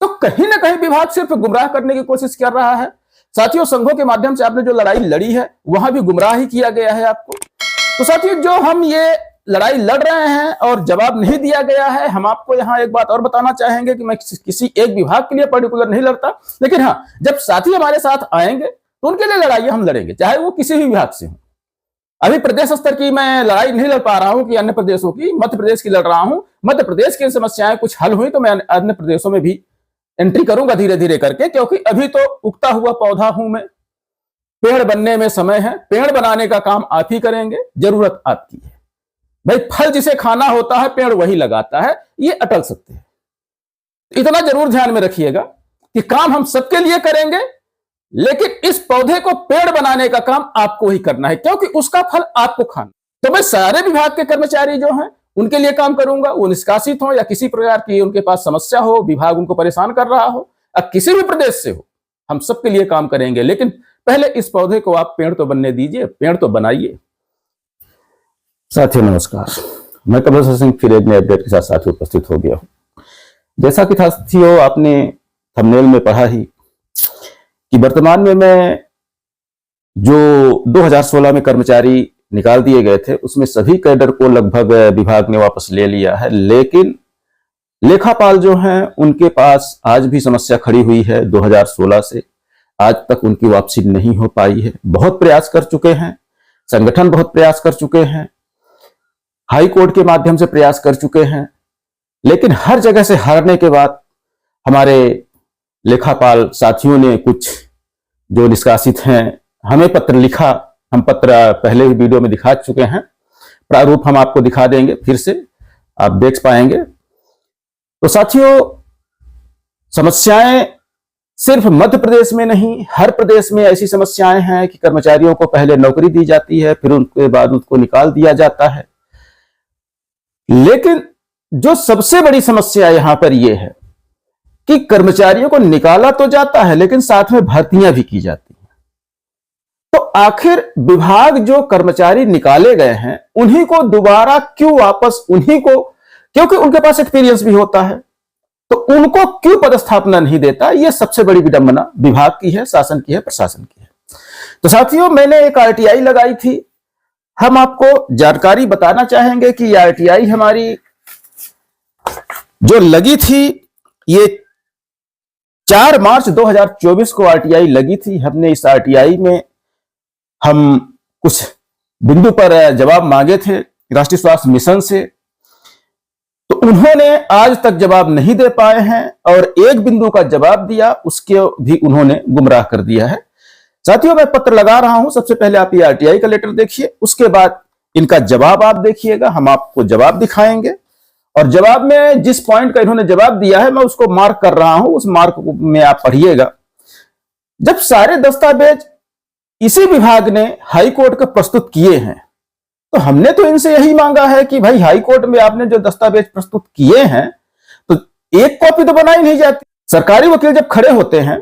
तो कहीं ना कहीं विभाग सिर्फ गुमराह करने की कोशिश कर रहा है। साथियों, संघों के माध्यम से आपने जो लड़ाई लड़ी है वहां भी गुमराह ही किया गया है आपको। तो साथियों, जो हम ये लड़ाई लड़ रहे हैं और जवाब नहीं दिया गया है, हम आपको यहां एक बात और बताना चाहेंगे कि मैं किसी एक विभाग के लिए पर्टिकुलर नहीं लड़ता, लेकिन हाँ, जब साथी हमारे साथ आएंगे तो उनके लिए लड़ाई हम लड़ेंगे, चाहे वो किसी भी विभाग से हो। अभी प्रदेश स्तर की मैं लड़ाई नहीं लड़ पा रहा हूं कि अन्य प्रदेशों की, मध्य प्रदेश की लड़ रहा हूं। मध्य प्रदेश की समस्याएं कुछ हल हुई तो मैं अन्य प्रदेशों में भी एंट्री करूंगा धीरे धीरे करके, क्योंकि अभी तो उगता हुआ पौधा हूं मैं। पेड़ बनने में समय है, पेड़ बनाने का काम आप ही करेंगे, जरूरत आपकी है। भाई, फल जिसे खाना होता है पेड़ वही लगाता है, ये अटल सत्य है। इतना जरूर ध्यान में रखिएगा कि काम हम सबके लिए करेंगे, लेकिन इस पौधे को पेड़ बनाने का काम आपको ही करना है, क्योंकि उसका फल आपको खाना। तो मैं सारे विभाग के कर्मचारी जो हैं उनके लिए काम करूंगा, वो निष्कासित हो या किसी प्रकार की उनके पास समस्या हो, विभाग उनको परेशान कर रहा हो, अब किसी भी प्रदेश से हो, हम सबके लिए काम करेंगे। लेकिन पहले इस पौधे को आप पेड़ तो बनने दीजिए, पेड़ तो बनाइए। साथियों नमस्कार, मैं कमल सिंह फिर एक नए अपडेट के साथ साथियों उपस्थित हो गया हूं। जैसा कि साथियों आपने थंबनेल में पढ़ा ही कि वर्तमान में मैं जो 2016 में कर्मचारी निकाल दिए गए थे उसमें सभी कैडर को लगभग विभाग ने वापस ले लिया है, लेकिन लेखापाल जो हैं उनके पास आज भी समस्या खड़ी हुई है। 2016 से आज तक उनकी वापसी नहीं हो पाई है। बहुत प्रयास कर चुके हैं, संगठन बहुत प्रयास कर चुके हैं, हाई कोर्ट के माध्यम से प्रयास कर चुके हैं, लेकिन हर जगह से हारने के बाद हमारे लेखापाल साथियों ने, कुछ जो निष्कासित हैं, हमें पत्र लिखा। हम पत्र पहले ही वीडियो में दिखा चुके हैं, प्रारूप हम आपको दिखा देंगे, फिर से आप देख पाएंगे। तो साथियों, समस्याएं सिर्फ मध्य प्रदेश में नहीं, हर प्रदेश में ऐसी समस्याएं हैं कि कर्मचारियों को पहले नौकरी दी जाती है, फिर उनके बाद उसको निकाल दिया जाता है। लेकिन जो सबसे बड़ी समस्या यहां पर यह है कि कर्मचारियों को निकाला तो जाता है, लेकिन साथ में भर्तियां भी की जाती हैं। तो आखिर विभाग जो कर्मचारी निकाले गए हैं उन्हीं को दोबारा क्यों वापस, उन्हीं को, क्योंकि उनके पास एक्सपीरियंस भी होता है, तो उनको क्यों पदस्थापना नहीं देता? यह सबसे बड़ी विडंबना विभाग की है, शासन की है, प्रशासन की है। तो साथियों, मैंने एक आरटीआई लगाई थी। हम आपको जानकारी बताना चाहेंगे कि आरटीआई हमारी जो लगी थी, ये 4 मार्च 2024 को आरटीआई लगी थी। हमने इस आरटीआई में हम कुछ बिंदु पर जवाब मांगे थे राष्ट्रीय स्वास्थ्य मिशन से, तो उन्होंने आज तक जवाब नहीं दे पाए हैं, और एक बिंदु का जवाब दिया उसके भी उन्होंने गुमराह कर दिया है। साथियों, मैं पत्र लगा रहा हूं, सबसे पहले आप ये आरटीआई का लेटर देखिए, उसके बाद इनका जवाब आप देखिएगा, हम आपको जवाब दिखाएंगे। और जवाब में जिस पॉइंट का इन्होंने जवाब दिया है मैं उसको मार्क कर रहा हूं, उस मार्क में आप पढ़िएगा। जब सारे दस्तावेज इसी विभाग ने हाई कोर्ट को प्रस्तुत किए हैं, तो हमने तो इनसे यही मांगा है कि भाई, हाई कोर्ट में आपने जो दस्तावेज प्रस्तुत किए हैं तो एक कॉपी तो बनाई नहीं जाती। सरकारी वकील जब खड़े होते हैं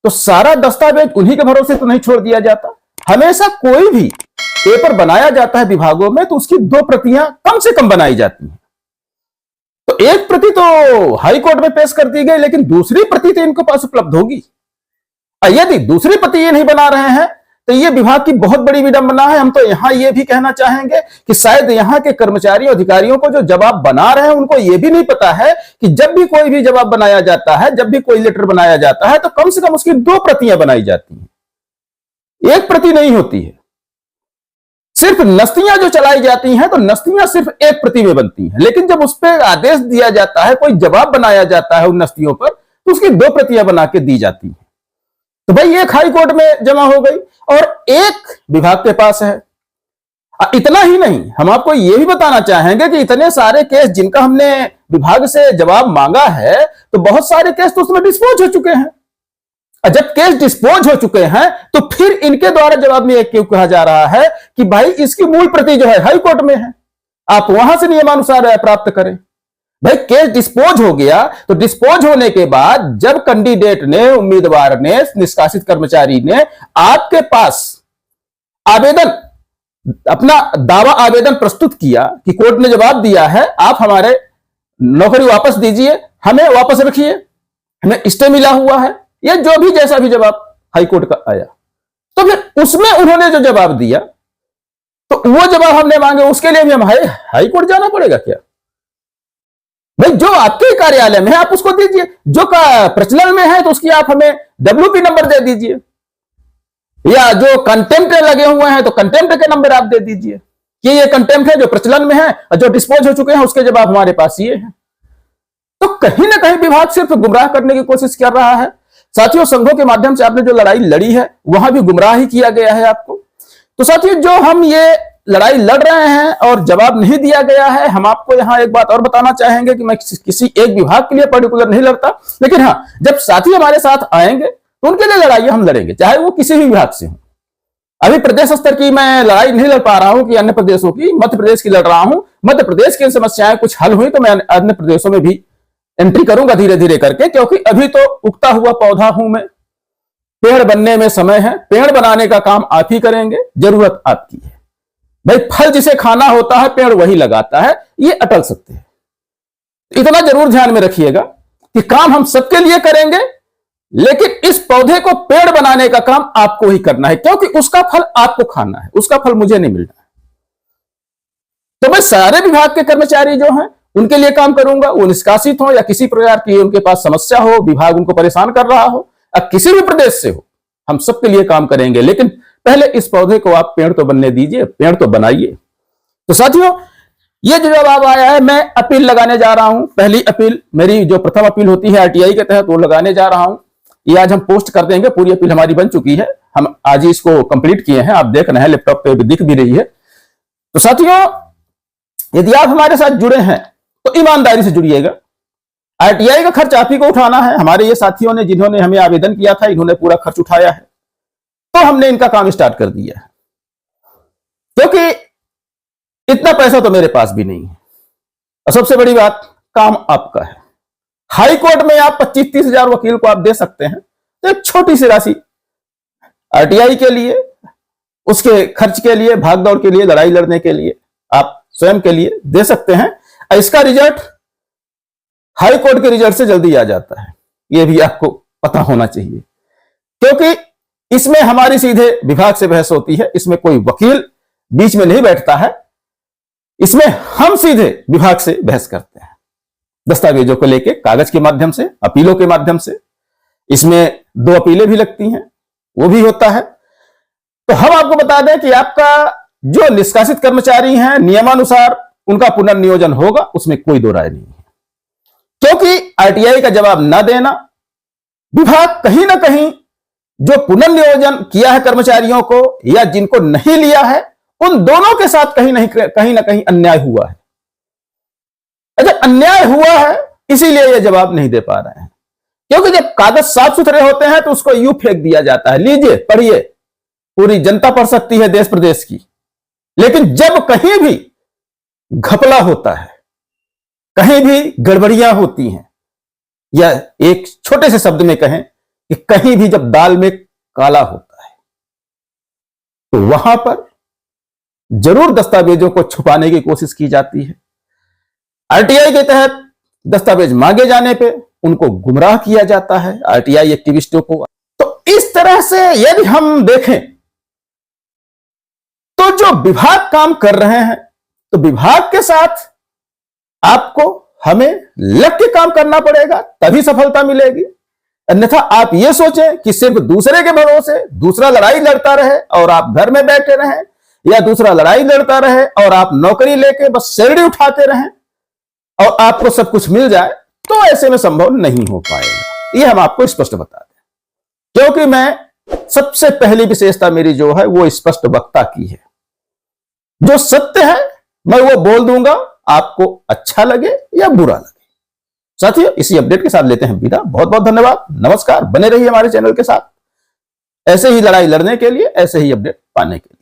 तो सारा दस्तावेज उन्हीं के भरोसे तो नहीं छोड़ दिया जाता। हमेशा कोई भी पेपर बनाया जाता है विभागों में तो उसकी 2 प्रतियां कम से कम बनाई जाती हैं। तो एक प्रति तो हाई कोर्ट में पेश कर दी गई, लेकिन दूसरी प्रति तो इनके पास उपलब्ध होगी। यदि दूसरी प्रति ये नहीं बना रहे हैं तो ये विभाग की बहुत बड़ी विडंबना है। हम तो यहां ये भी कहना चाहेंगे कि शायद यहां के कर्मचारियों, अधिकारियों को जो जवाब बना रहे हैं उनको ये भी नहीं पता है कि जब भी कोई भी जवाब बनाया जाता है, जब भी कोई लेटर बनाया जाता है, तो कम से कम उसकी 2 प्रतियां बनाई जाती हैं, एक प्रति नहीं होती है। सिर्फ नस्तियां जो चलाई जाती हैं तो नस्तियां सिर्फ एक प्रति में बनती हैं, लेकिन जब उस पर आदेश दिया जाता है, कोई जवाब बनाया जाता है उन नस्तियों पर, तो उसकी 2 प्रतियां बना के दी जाती हैं। तो भाई, एक हाई कोर्ट में जमा हो गई और एक विभाग के पास है। इतना ही नहीं, हम आपको यह भी बताना चाहेंगे कि इतने सारे केस जिनका हमने विभाग से जवाब मांगा है, तो बहुत सारे केस तो उसमें डिस्पोज हो चुके हैं। जब केस डिस्पोज हो चुके हैं तो फिर इनके द्वारा जवाब में क्यों कहा जा रहा है कि भाई, इसकी मूल प्रति जो है हाई कोर्ट में है, आप वहां से नियमानुसार प्राप्त करें। भाई, केस डिस्पोज हो गया तो डिस्पोज होने के बाद जब कैंडिडेट ने, उम्मीदवार ने, निष्कासित कर्मचारी ने आपके पास आवेदन, अपना दावा आवेदन प्रस्तुत किया कि कोर्ट ने जवाब दिया है, आप हमारे नौकरी वापस दीजिए, हमें वापस रखिए, हमें स्टे मिला हुआ है, या जो भी जैसा भी जवाब हाईकोर्ट का आया, तो फिर उसमें उन्होंने जो जवाब दिया, तो वो जवाब हमने मांगे, उसके लिए भी हम हाईकोर्ट जाना पड़ेगा क्या? भाई जो आपके कार्यालय में है आप उसको दीजिए, जो का प्रचलन में है तो उसकी आप हमें WP नंबर दे दीजिए, या जो कंटेम्प्ट लगे हुए हैं तो कंटेम्प्ट के नंबर आप दे दीजिए कि ये कंटेम्प्ट है जो प्रचलन में है, और जो डिस्पोज हो चुके हैं उसके जवाब हमारे पास ये है। तो कहीं ना कहीं विभाग सिर्फ गुमराह करने की कोशिश कर रहा है। साथियों, संघों के माध्यम से आपने जो लड़ाई लड़ी है वहां भी गुमराह ही किया गया है आपको। तो साथियों, जो हम ये लड़ाई लड़ रहे हैं और जवाब नहीं दिया गया है, हम आपको यहां एक बात और बताना चाहेंगे कि मैं किसी एक विभाग के लिए पर्टिकुलर नहीं लड़ता, लेकिन हाँ, जब साथी हमारे साथ आएंगे तो उनके लिए लड़ाई हम लड़ेंगे, चाहे वो किसी भी विभाग से हो। अभी प्रदेश स्तर की मैं लड़ाई नहीं लड़ पा रहा हूं कि अन्य प्रदेशों की, मध्य प्रदेश की लड़ रहा हूं। मध्य प्रदेश की समस्याएं कुछ हल हुई तो मैं अन्य प्रदेशों में भी एंट्री करूंगा धीरे धीरे करके, क्योंकि अभी तो उगता हुआ पौधा हूं मैं, पेड़ बनने में समय है, पेड़ बनाने का काम आप ही करेंगे, जरूरत आपकी है। भाई फल जिसे खाना होता है पेड़ वही लगाता है, ये अटल सत्य है। इतना जरूर ध्यान में रखिएगा कि काम हम सबके लिए करेंगे, लेकिन इस पौधे को पेड़ बनाने का काम आपको ही करना है, क्योंकि उसका फल आपको खाना है, उसका फल मुझे नहीं मिलना है। तो मैं सारे विभाग के कर्मचारी जो हैं उनके लिए काम करूंगा, वो निष्कासित हो या किसी प्रकार की उनके पास समस्या हो, विभाग उनको परेशान कर रहा हो, या किसी भी प्रदेश से हो, हम सबके लिए काम करेंगे। लेकिन पहले इस पौधे को आप पेड़ तो बनने दीजिए, पेड़ तो बनाइए। तो साथियों, ये जो जवाब आया है, मैं अपील लगाने जा रहा हूं। पहली अपील मेरी जो प्रथम अपील होती है RTI के तहत, वो लगाने जा रहा हूं। ये आज हम पोस्ट कर देंगे, पूरी अपील हमारी बन चुकी है, हम आज ही इसको कंप्लीट किए हैं, आप देख रहे हैं, लैपटॉप पे भी दिख भी रही है। तो साथियों, यदि आप हमारे साथ जुड़े हैं तो ईमानदारी से जुड़िएगा। RTI का खर्च आप ही को उठाना है। हमारे ये साथियों ने, जिन्होंने हमें आवेदन किया था, इन्होंने पूरा खर्च उठाया है, तो हमने इनका काम स्टार्ट कर दिया है, क्योंकि इतना पैसा तो मेरे पास भी नहीं है। और सबसे बड़ी बात, काम आपका है। हाई कोर्ट में आप 25-30 हजार वकील को आप दे सकते हैं, तो एक छोटी सी राशि RTI के लिए, उसके खर्च के लिए, भागदौड़ के लिए, लड़ाई लड़ने के लिए आप स्वयं के लिए दे सकते हैं। इसका रिजल्ट हाई कोर्ट के रिजल्ट से जल्दी आ जाता है, यह भी आपको पता होना चाहिए, क्योंकि इसमें हमारी सीधे विभाग से बहस होती है, इसमें कोई वकील बीच में नहीं बैठता है, इसमें हम सीधे विभाग से बहस करते हैं, दस्तावेजों को लेके, कागज के माध्यम से, अपीलों के माध्यम से। इसमें 2 अपीलें भी लगती हैं, वो भी होता है। तो हम आपको बता दें कि आपका जो निष्कासित कर्मचारी हैं, नियमानुसार उनका पुनर्नियोजन होगा, उसमें कोई दो राय नहीं है, क्योंकि RTI का जवाब न देना, विभाग कहीं ना कहीं जो पुनर्नियोजन किया है कर्मचारियों को या जिनको नहीं लिया है, उन दोनों के साथ कहीं ना कहीं अन्याय हुआ है। अच्छा, अन्याय हुआ है इसीलिए यह जवाब नहीं दे पा रहे हैं, क्योंकि जब कागज साफ सुथरे होते हैं तो उसको यूं फेंक दिया जाता है, लीजिए पढ़िए, पूरी जनता पढ़ सकती है देश प्रदेश की। लेकिन जब कहीं भी घपला होता है, कहीं भी गड़बड़ियां होती हैं, या एक छोटे से शब्द में कहें कि कहीं भी जब दाल में काला होता है, तो वहां पर जरूर दस्तावेजों को छुपाने की कोशिश की जाती है। RTI के तहत दस्तावेज मांगे जाने पे उनको गुमराह किया जाता है, RTI एक्टिविस्टों को। तो इस तरह से यदि हम देखें तो जो विभाग काम कर रहे हैं, तो विभाग के साथ आपको, हमें लग के काम करना पड़ेगा, तभी सफलता मिलेगी। अन्यथा आप ये सोचें कि सिर्फ दूसरे के भरोसे दूसरा लड़ाई लड़ता रहे और आप घर में बैठे रहें, या दूसरा लड़ाई लड़ता रहे और आप नौकरी लेके बस सैलरी उठाते रहें और आपको सब कुछ मिल जाए, तो ऐसे में संभव नहीं हो पाएगा। ये हम आपको स्पष्ट बता दें, क्योंकि मैं सबसे पहली विशेषता मेरी जो है वो स्पष्ट वक्ता की है। जो सत्य है मैं वो बोल दूंगा, आपको अच्छा लगे या बुरा लगे। साथियों, इसी अपडेट के साथ लेते हैं विदा। बहुत बहुत धन्यवाद, नमस्कार। बने रहिए हमारे चैनल के साथ, ऐसे ही लड़ाई लड़ने के लिए, ऐसे ही अपडेट पाने के लिए।